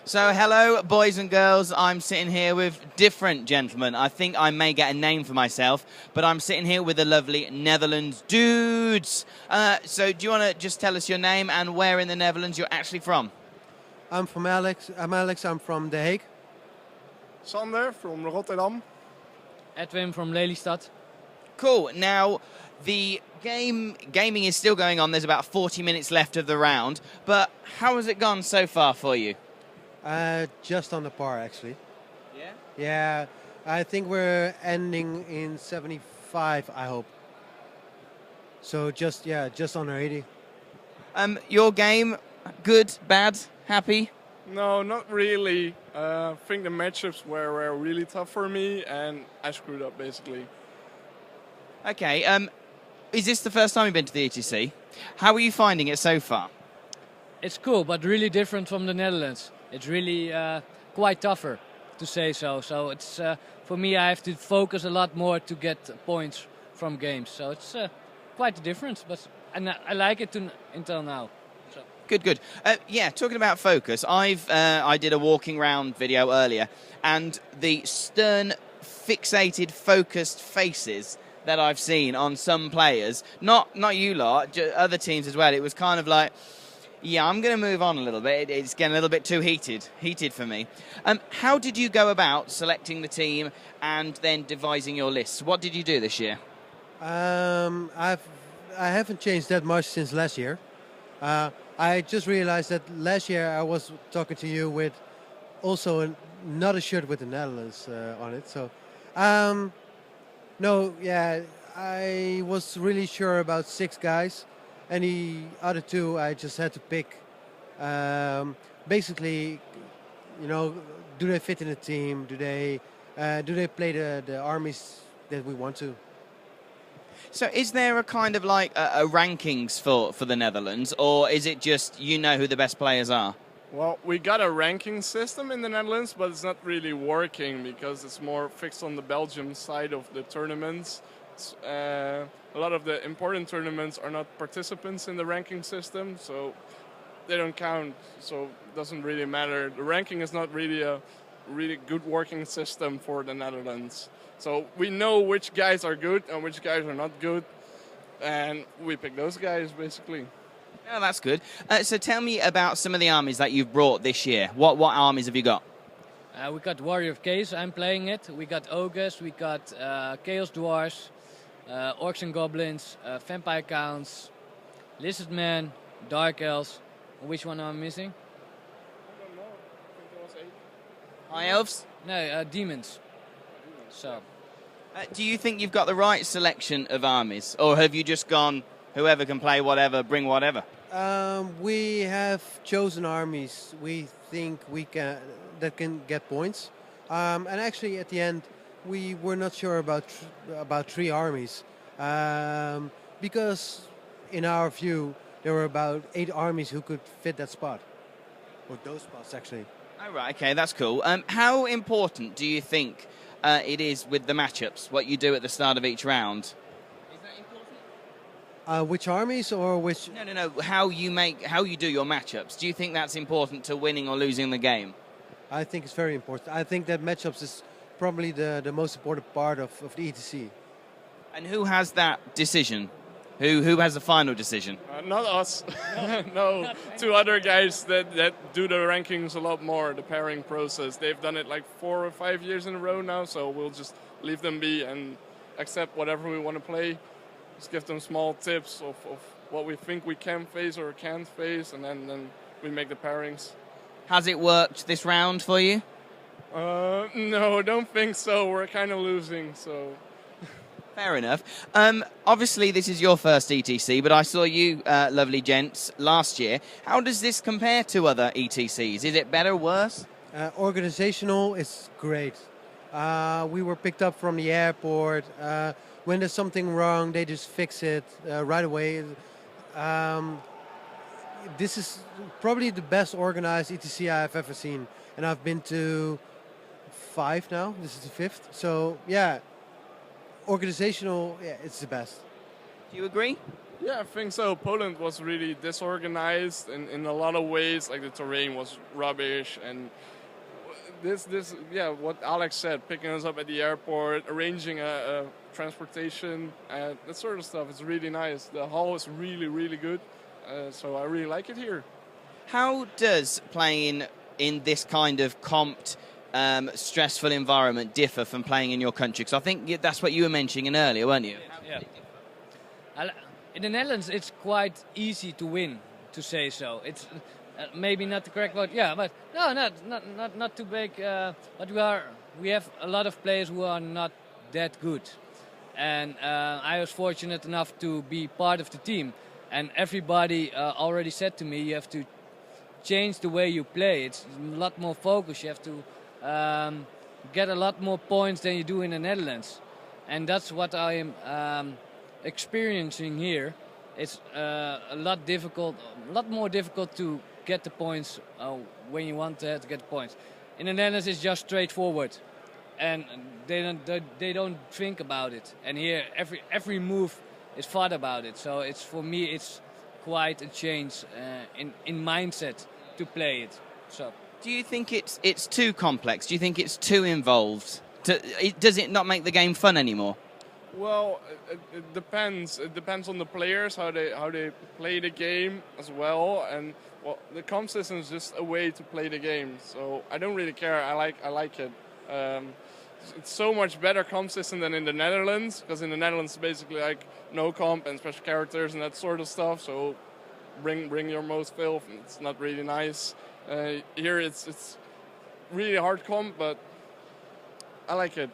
So hello, boys and girls. I'm sitting here with different gentlemen. I think I may get a name for myself, but I'm sitting here with the lovely Netherlands dudes. So do you want to just tell us your name and where in the Netherlands you're actually from? I'm Alex. I'm from The Hague. Sander from Rotterdam. Edwin from Lelystad. Cool. Now, the gaming is still going on. There's about 40 minutes left of the round. But how has it gone so far for you? Just on the par, actually. Yeah? Yeah, I think we're ending in 75, I hope. So just under 80. Your game, good, bad, happy? No, not really. I think the matchups were really tough for me and I screwed up basically. Okay, is this the first time you've been to the ETC? How are you finding it so far? It's cool, but really different from the Netherlands. It's really quite tougher, to say so. So it's for me, I have to focus a lot more to get points from games. So it's quite a difference, but I like it until now. So. Good. Yeah, talking about focus, I did a walking round video earlier, and the stern, fixated, focused faces that I've seen on some players, not you lot, other teams as well. It was kind of like, yeah, I'm going to move on a little bit. It's getting a little bit too heated for me. How did you go about selecting the team and then devising your lists? What did you do this year? I haven't changed that much since last year. I just realized that last year I was talking to you with also another shirt with the Netherlands on it. So, I was really sure about 6 guys. And the other 2, I just had to pick. Basically, do they fit in the team? Do they play the armies that we want to? So is there a kind of like a rankings for the Netherlands, or is it just you know who the best players are? Well, we got a ranking system in the Netherlands, but it's not really working because it's more fixed on the Belgium side of the tournaments. A lot of the important tournaments are not participants in the ranking system, so they don't count, so it doesn't really matter. The ranking is not really a really good working system for the Netherlands. So we know which guys are good and which guys are not good, and we pick those guys, basically. Oh, that's good. So tell me about some of the armies that you've brought this year. What armies have you got? We got Warrior of Chaos, I'm playing it. We got Ogres, we got Chaos Dwarves, Orcs and Goblins, Vampire Counts, Lizard Men, Dark Elves. Which one am I missing? I don't know. I think there was 8. High Elves? No, Demons. So. Do you think you've got the right selection of armies, or have you just gone, whoever can play whatever, bring whatever? We have chosen armies we think that can get points. And actually, at the end, we were not sure about 3 armies because, in our view, there were about 8 armies who could fit that spot, or those spots actually. Oh, right, okay, that's cool. How important do you think it is with the matchups, what you do at the start of each round? Is that important? Which armies or which? No. How you do your matchups. Do you think that's important to winning or losing the game? I think it's very important. I think that matchups is probably the most important part of the ETC. And who has that decision? Who has the final decision? Not us. No, 2 other guys that do the rankings a lot more, the pairing process. They've done it like 4 or 5 years in a row now, so we'll just leave them be and accept whatever we want to play. Just give them small tips of what we think we can face or can't face, and then we make the pairings. Has it worked this round for you? No, don't think so. We're kind of losing, so... Fair enough. Obviously, this is your first ETC, but I saw you, lovely gents, last year. How does this compare to other ETCs? Is it better, worse? Organizational is great. We were picked up from the airport. When there's something wrong, they just fix it right away. This is probably the best organized ETC I've ever seen. And I've been to 5 now. This is the 5th. So, yeah. Organizational, yeah, it's the best. Do you agree? Yeah, I think so. Poland was really disorganized in a lot of ways. Like the terrain was rubbish, and what Alex said, picking us up at the airport, arranging a transportation, that sort of stuff is really nice. The hall is really good, so I really like it here. How does playing in this kind of comped, stressful environment differ from playing in your country? Because I think that's what you were mentioning earlier, weren't you? Yeah. In the Netherlands, it's quite easy to win, to say so. It's maybe not the correct word, yeah, but no, not too big. But we have a lot of players who are not that good, and I was fortunate enough to be part of the team. And everybody already said to me, you have to change the way you play. It's a lot more focus. You have to get a lot more points than you do in the Netherlands, and that's what I am experiencing here. It's a lot more difficult to get the points when you want to get the points. In the Netherlands, it's just straightforward, and they don't think about it. And here, every move is thought about it. So it's, for me, it's quite a change in mindset to play it. So. Do you think it's too complex? Do you think it's too involved? Does it not make the game fun anymore? Well, it depends. It depends on the players, how they play the game as well. And well, the comp system is just a way to play the game. So I don't really care. I like it. It's so much better comp system than in the Netherlands, because in the Netherlands it's basically like no comp and special characters and that sort of stuff. So bring your most filth. It's not really nice. Here it's really hard comp, but I like it.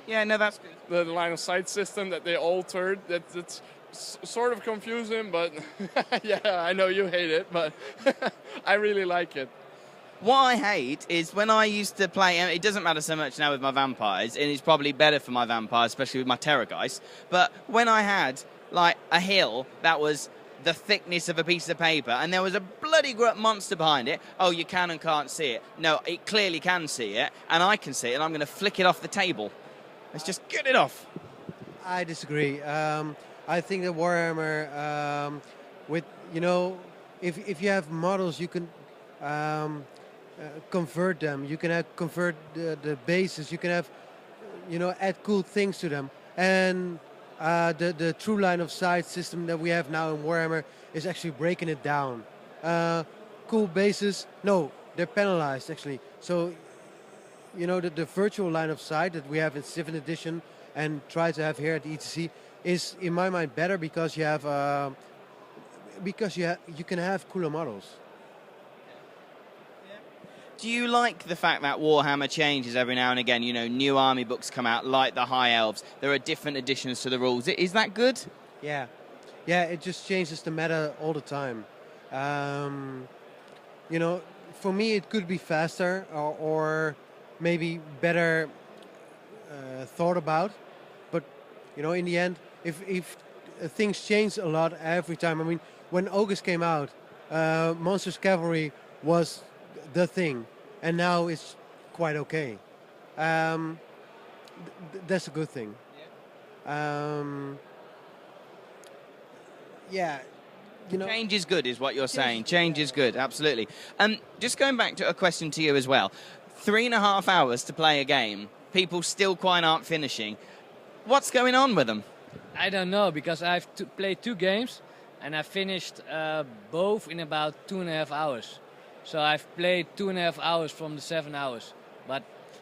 Yeah, no, that's good. The line of sight system that they altered, that's sort of confusing, but yeah, I know you hate it, but I really like it. What I hate is when I used to play, and it doesn't matter so much now with my vampires, and it's probably better for my vampires, especially with my Terrorgeist, but when I had like a hill that was the thickness of a piece of paper, and there was a bloody grunt monster behind it. Oh, you can and can't see it. No, it clearly can see it, and I can see it, and I'm going to flick it off the table. Let's just get it off. I disagree. I think that Warhammer, with if you have models, you can convert them. You can convert the bases. You can have add cool things to them, and the true line of sight system that we have now in Warhammer is actually breaking it down. Cool bases, no, they're penalized actually. So, the virtual line of sight that we have in 7th edition and try to have here at the ETC is, in my mind, better because you have you can have cooler models. Do you like the fact that Warhammer changes every now and again? New army books come out, like the High Elves. There are different additions to the rules. Is that good? Yeah, it just changes the meta all the time. For me, it could be faster or maybe better thought about. But, in the end, if things change a lot every time. I mean, when August came out, Monsters Cavalry was the thing, and now it's quite okay. That's a good thing. Change is good, is what you're saying. Change is good, absolutely. Just going back to a question to you as well. 3.5 hours to play a game. People still quite aren't finishing. What's going on with them? I don't know, because I've played 2 games, and I finished both in about 2.5 hours. So I've played 2.5 hours from the 7 hours. But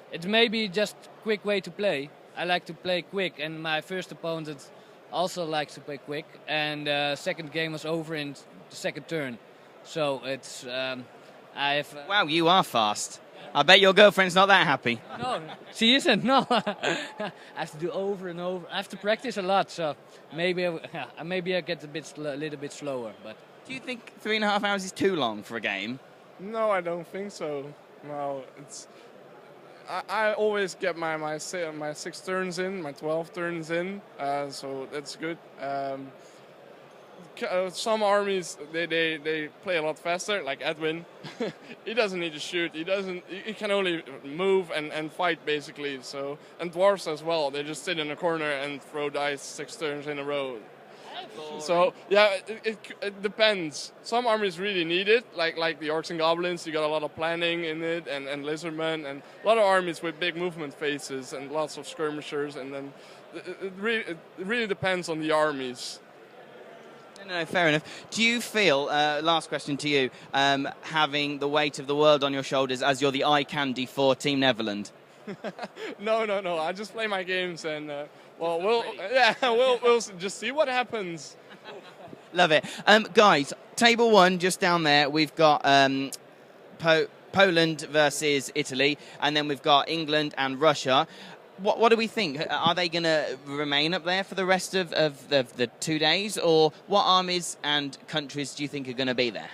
it's maybe just a quick way to play. I like to play quick, and my first opponent also likes to play quick. And second game was over in the second turn. So it's... Wow, you are fast. I bet your girlfriend's not that happy. No, she isn't, no. I have to do over and over. I have to practice a lot, so maybe I get a little bit slower. But do you think 3.5 hours is too long for a game? No, I don't think so. No, it's. I always get my 6 turns in, my 12 turns in, so that's good. Some armies they play a lot faster, like Edwin. He doesn't need to shoot. He can only move and fight basically. So, and dwarves as well. They just sit in a corner and throw dice 6 turns in a row. So yeah, it depends. Some armies really need it, like the Orcs and Goblins. You got a lot of planning in it, and Lizardmen, and a lot of armies with big movement phases and lots of skirmishers. And then it really depends on the armies. No, fair enough. Do you feel, last question to you, having the weight of the world on your shoulders as you're the eye candy for Team Netherlands? No. I just play my games, and we'll just see what happens. Love it. Guys, table one, just down there, we've got Poland versus Italy, and then we've got England and Russia. What do we think? Are they going to remain up there for the rest of the 2 days, or what armies and countries do you think are going to be there?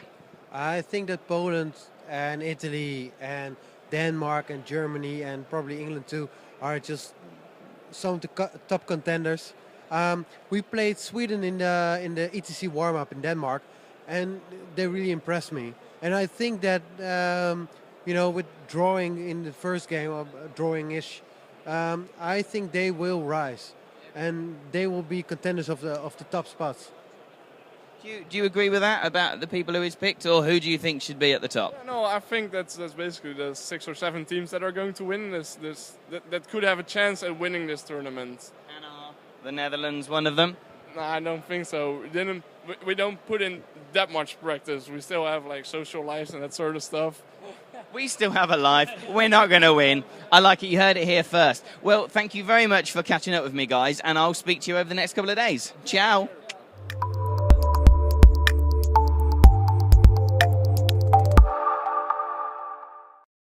I think that Poland and Italy and Denmark and Germany and probably England too are just some of the top contenders. We played Sweden in the ETC warm-up in Denmark, and they really impressed me. And I think that with drawing in the first game, or drawing-ish, I think they will rise, and they will be contenders of the top spots. Do you agree with that about the people who he's picked, or who do you think should be at the top? Yeah, no, I think that's basically the 6 or 7 teams that are going to win this that could have a chance at winning this tournament. And are the Netherlands one of them? No, I don't think so. We don't put in that much practice. We still have like social lives and that sort of stuff. We still have a life. We're not going to win. I like it. You heard it here first. Well, thank you very much for catching up with me, guys, and I'll speak to you over the next couple of days. Ciao.